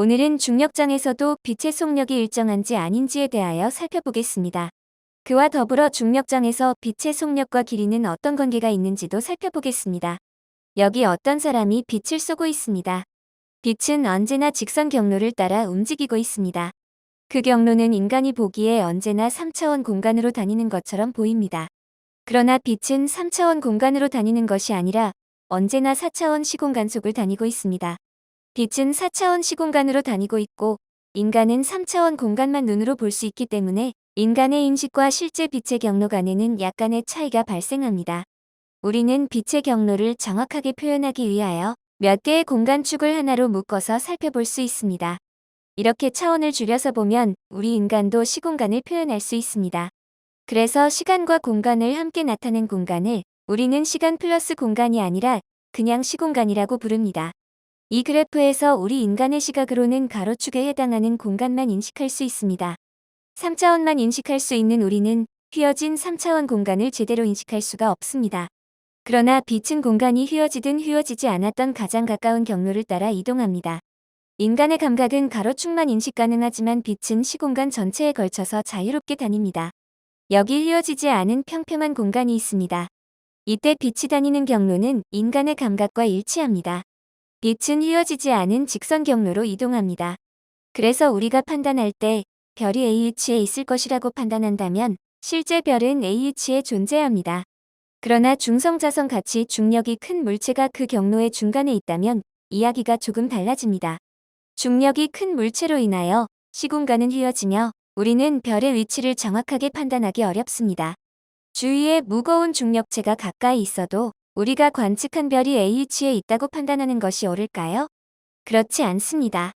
오늘은 중력장에서도 빛의 속력이 일정한지 아닌지에 대하여 살펴보겠습니다. 그와 더불어 중력장에서 빛의 속력과 길이는 어떤 관계가 있는지도 살펴보겠습니다. 여기 어떤 사람이 빛을 쏘고 있습니다. 빛은 언제나 직선 경로를 따라 움직이고 있습니다. 그 경로는 인간이 보기에 언제나 3차원 공간으로 다니는 것처럼 보입니다. 그러나 빛은 3차원 공간으로 다니는 것이 아니라 언제나 4차원 시공간 속을 다니고 있습니다. 빛은 4차원 시공간으로 다니고 있고 인간은 3차원 공간만 눈으로 볼 수 있기 때문에 인간의 인식과 실제 빛의 경로 간에는 약간의 차이가 발생합니다. 우리는 빛의 경로를 정확하게 표현하기 위하여 몇 개의 공간축을 하나로 묶어서 살펴볼 수 있습니다. 이렇게 차원을 줄여서 보면 우리 인간도 시공간을 표현할 수 있습니다. 그래서 시간과 공간을 함께 나타낸 공간을 우리는 시간 플러스 공간이 아니라 그냥 시공간이라고 부릅니다. 이 그래프에서 우리 인간의 시각으로는 가로축에 해당하는 공간만 인식할 수 있습니다. 3차원만 인식할 수 있는 우리는 휘어진 3차원 공간을 제대로 인식할 수가 없습니다. 그러나 빛은 공간이 휘어지든 휘어지지 않았던 가장 가까운 경로를 따라 이동합니다. 인간의 감각은 가로축만 인식 가능하지만 빛은 시공간 전체에 걸쳐서 자유롭게 다닙니다. 여기 휘어지지 않은 평평한 공간이 있습니다. 이때 빛이 다니는 경로는 인간의 감각과 일치합니다. 빛은 휘어지지 않은 직선 경로로 이동합니다. 그래서 우리가 판단할 때 별이 A위치에 있을 것이라고 판단한다면 실제 별은 A위치에 존재합니다. 그러나 중성자성 같이 중력이 큰 물체가 그 경로의 중간에 있다면 이야기가 조금 달라집니다. 중력이 큰 물체로 인하여 시공간은 휘어지며 우리는 별의 위치를 정확하게 판단하기 어렵습니다. 주위에 무거운 중력체가 가까이 있어도 우리가 관측한 별이 A위치에 있다고 판단하는 것이 옳을까요? 그렇지 않습니다.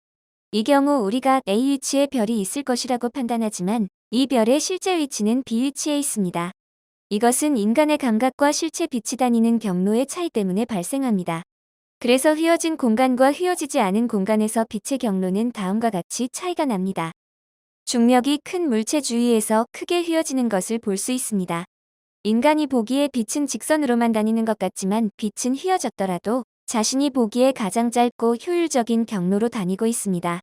이 경우 우리가 A위치에 별이 있을 것이라고 판단하지만 이 별의 실제 위치는 B위치에 있습니다. 이것은 인간의 감각과 실제 빛이 다니는 경로의 차이 때문에 발생합니다. 그래서 휘어진 공간과 휘어지지 않은 공간에서 빛의 경로는 다음과 같이 차이가 납니다. 중력이 큰 물체 주위에서 크게 휘어지는 것을 볼 수 있습니다. 인간이 보기에 빛은 직선으로만 다니는 것 같지만 빛은 휘어졌더라도 자신이 보기에 가장 짧고 효율적인 경로로 다니고 있습니다.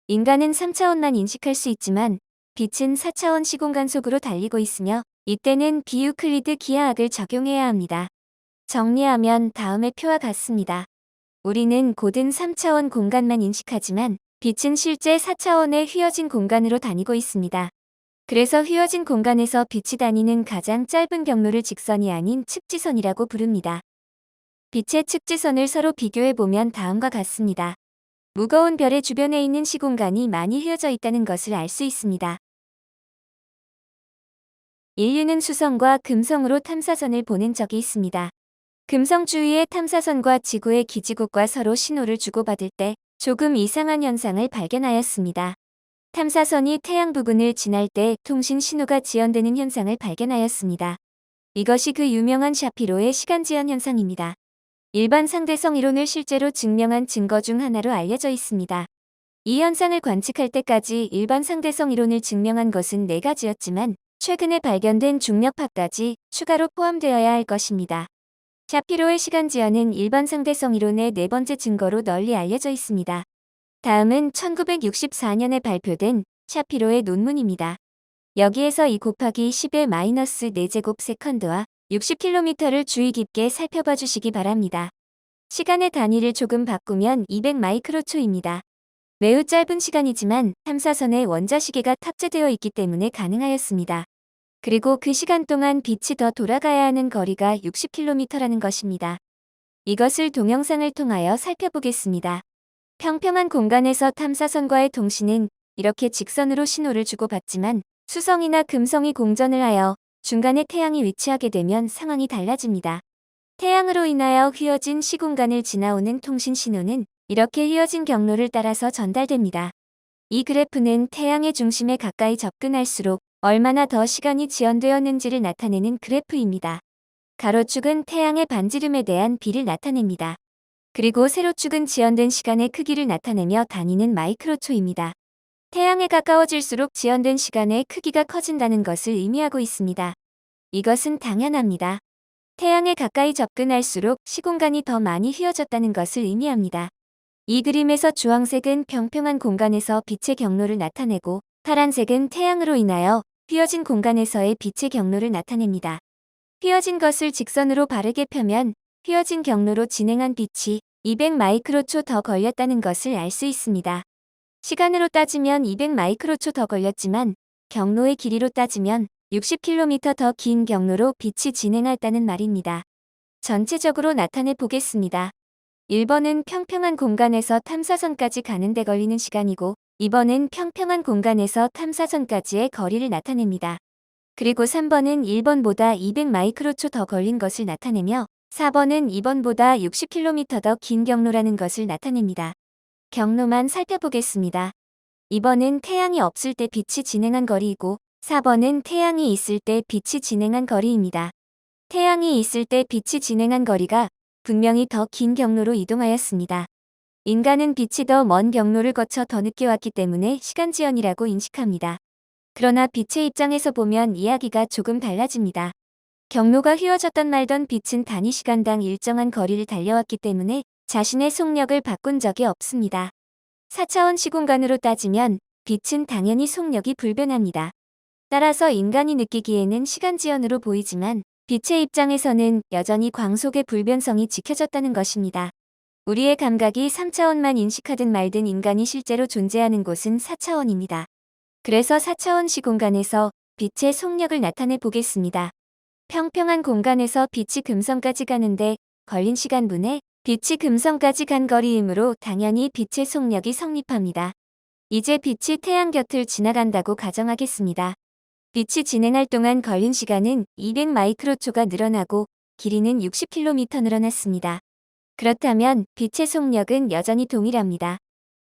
인간은 3차원만 인식할 수 있지만 빛은 4차원 시공간 속으로 달리고 있으며 이때는 비유클리드 기하학을 적용해야 합니다. 정리하면 다음의 표와 같습니다. 우리는 고든 3차원 공간만 인식하지만 빛은 실제 4차원의 휘어진 공간으로 다니고 있습니다. 그래서 휘어진 공간에서 빛이 다니는 가장 짧은 경로를 직선이 아닌 측지선이라고 부릅니다. 빛의 측지선을 서로 비교해보면 다음과 같습니다. 무거운 별의 주변에 있는 시공간이 많이 휘어져 있다는 것을 알 수 있습니다. 인류는 수성과 금성으로 탐사선을 보낸 적이 있습니다. 금성 주위의 탐사선과 지구의 기지국과 서로 신호를 주고받을 때 조금 이상한 현상을 발견하였습니다. 탐사선이 태양 부근을 지날 때 통신 신호가 지연되는 현상을 발견하였습니다. 이것이 그 유명한 샤피로의 시간지연 현상입니다. 일반 상대성 이론을 실제로 증명한 증거 중 하나로 알려져 있습니다. 이 현상을 관측할 때까지 일반 상대성 이론을 증명한 것은 4가지였지만 최근에 발견된 중력파까지 추가로 포함되어야 할 것입니다. 샤피로의 시간지연은 일반 상대성 이론의 4번째 증거로 널리 알려져 있습니다. 다음은 1964년에 발표된 샤피로의 논문입니다. 여기에서 2 곱하기 10의 마이너스 4제곱 세컨드와 60km를 주의 깊게 살펴봐 주시기 바랍니다. 시간의 단위를 조금 바꾸면 200 마이크로초입니다. 매우 짧은 시간이지만 탐사선에 원자시계가 탑재되어 있기 때문에 가능하였습니다. 그리고 그 시간 동안 빛이 더 돌아가야 하는 거리가 60km라는 것입니다. 이것을 동영상을 통하여 살펴보겠습니다. 평평한 공간에서 탐사선과의 통신은 이렇게 직선으로 신호를 주고받지만 수성이나 금성이 공전을 하여 중간에 태양이 위치하게 되면 상황이 달라집니다. 태양으로 인하여 휘어진 시공간을 지나오는 통신 신호는 이렇게 휘어진 경로를 따라서 전달됩니다. 이 그래프는 태양의 중심에 가까이 접근할수록 얼마나 더 시간이 지연되었는지를 나타내는 그래프입니다. 가로축은 태양의 반지름에 대한 비를 나타냅니다. 그리고 세로축은 지연된 시간의 크기를 나타내며 단위는 마이크로초입니다. 태양에 가까워질수록 지연된 시간의 크기가 커진다는 것을 의미하고 있습니다. 이것은 당연합니다. 태양에 가까이 접근할수록 시공간이 더 많이 휘어졌다는 것을 의미합니다. 이 그림에서 주황색은 평평한 공간에서 빛의 경로를 나타내고 파란색은 태양으로 인하여 휘어진 공간에서의 빛의 경로를 나타냅니다. 휘어진 것을 직선으로 바르게 펴면 휘어진 경로로 진행한 빛이 200 마이크로초 더 걸렸다는 것을 알 수 있습니다. 시간으로 따지면 200 마이크로초 더 걸렸지만 경로의 길이로 따지면 60km 더 긴 경로로 빛이 진행했다는 말입니다. 전체적으로 나타내 보겠습니다. 1번은 평평한 공간에서 탐사선까지 가는 데 걸리는 시간이고 2번은 평평한 공간에서 탐사선까지의 거리를 나타냅니다. 그리고 3번은 1번보다 200 마이크로초 더 걸린 것을 나타내며 4번은 2번보다 60km 더 긴 경로라는 것을 나타냅니다. 경로만 살펴보겠습니다. 2번은 태양이 없을 때 빛이 진행한 거리이고 4번은 태양이 있을 때 빛이 진행한 거리입니다. 태양이 있을 때 빛이 진행한 거리가 분명히 더 긴 경로로 이동하였습니다. 인간은 빛이 더 먼 경로를 거쳐 더 늦게 왔기 때문에 시간지연이라고 인식합니다. 그러나 빛의 입장에서 보면 이야기가 조금 달라집니다. 경로가 휘어졌던 말던 빛은 단위 시간당 일정한 거리를 달려왔기 때문에 자신의 속력을 바꾼 적이 없습니다. 4차원 시공간으로 따지면 빛은 당연히 속력이 불변합니다. 따라서 인간이 느끼기에는 시간지연으로 보이지만 빛의 입장에서는 여전히 광속의 불변성이 지켜졌다는 것입니다. 우리의 감각이 3차원만 인식하든 말든 인간이 실제로 존재하는 곳은 4차원입니다. 그래서 4차원 시공간에서 빛의 속력을 나타내 보겠습니다. 평평한 공간에서 빛이 금성까지 가는데 걸린 시간분에 빛이 금성까지 간 거리이므로 당연히 빛의 속력이 성립합니다. 이제 빛이 태양 곁을 지나간다고 가정하겠습니다. 빛이 진행할 동안 걸린 시간은 200 마이크로초가 늘어나고 길이는 60km 늘어났습니다. 그렇다면 빛의 속력은 여전히 동일합니다.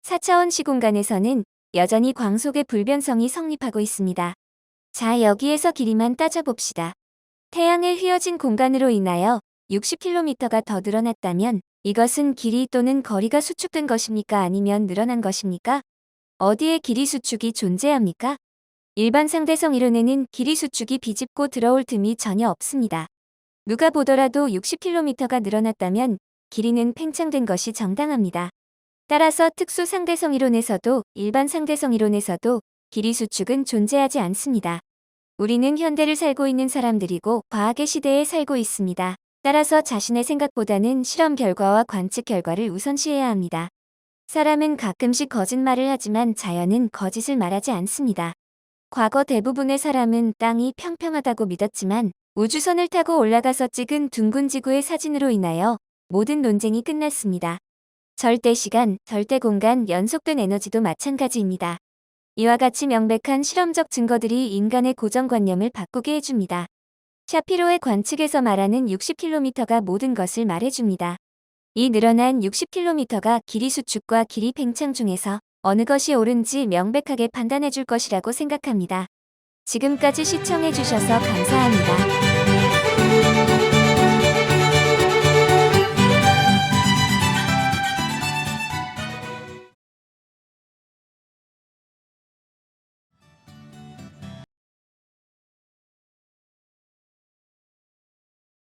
4차원 시공간에서는 여전히 광속의 불변성이 성립하고 있습니다. 자, 여기에서 길이만 따져봅시다. 태양의 휘어진 공간으로 인하여 60km가 더 늘어났다면 이것은 길이 또는 거리가 수축된 것입니까? 아니면 늘어난 것입니까? 어디에 길이 수축이 존재합니까? 일반 상대성 이론에는 길이 수축이 비집고 들어올 틈이 전혀 없습니다. 누가 보더라도 60km가 늘어났다면 길이는 팽창된 것이 정당합니다. 따라서 특수 상대성 이론에서도 일반 상대성 이론에서도 길이 수축은 존재하지 않습니다. 우리는 현대를 살고 있는 사람들이고 과학의 시대에 살고 있습니다. 따라서 자신의 생각보다는 실험 결과와 관측 결과를 우선시해야 합니다. 사람은 가끔씩 거짓말을 하지만 자연은 거짓을 말하지 않습니다. 과거 대부분의 사람은 땅이 평평하다고 믿었지만 우주선을 타고 올라가서 찍은 둥근 지구의 사진으로 인하여 모든 논쟁이 끝났습니다. 절대 시간, 절대 공간, 연속된 에너지도 마찬가지입니다. 이와 같이 명백한 실험적 증거들이 인간의 고정관념을 바꾸게 해줍니다. 샤피로의 관측에서 말하는 60km가 모든 것을 말해줍니다. 이 늘어난 60km가 길이 수축과 길이 팽창 중에서 어느 것이 옳은지 명백하게 판단해 줄 것이라고 생각합니다. 지금까지 시청해 주셔서 감사합니다.